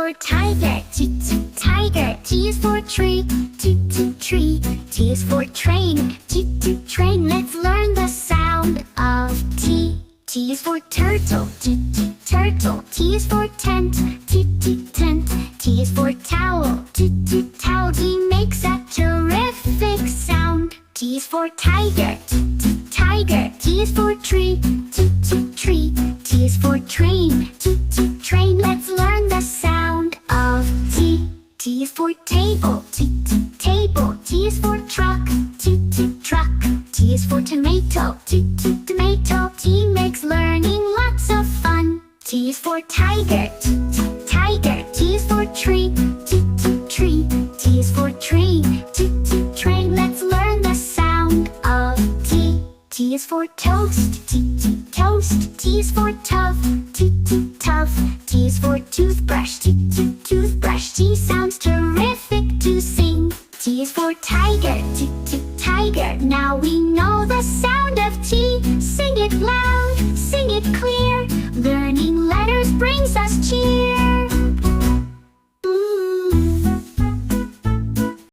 for tiger, T, T, tiger. T is for tree, T, T, tree. T is for train, T, T, train. Let's learn the sound of T. T is for turtle, T, T, turtle. T is for tent, T, T, tent. T is for towel, T, T, towel. T makes a terrific sound. T is for tiger, T, T, tiger. T is for tree, T, T, tree. T is for train, T, T, train. Let's learn the sound of T. T is for table, T, T, table. T is for truck, T, T, truck. T is for tomato, T, T, tomato. T makes learning lots of fun. T is for tiger, T, T, tiger. T is for tree, T, T, tree. T is for train, T, T, train. Let's learn the sound of T. T is for toast, T, T, toast. T is for tough, T, T, tough. T is for toothbrush, T, T, toothbrush. T sounds terrific to sing. T is for tiger, T, T, tiger. Now we know the sound of T. Sing it loud, sing it clear. Learning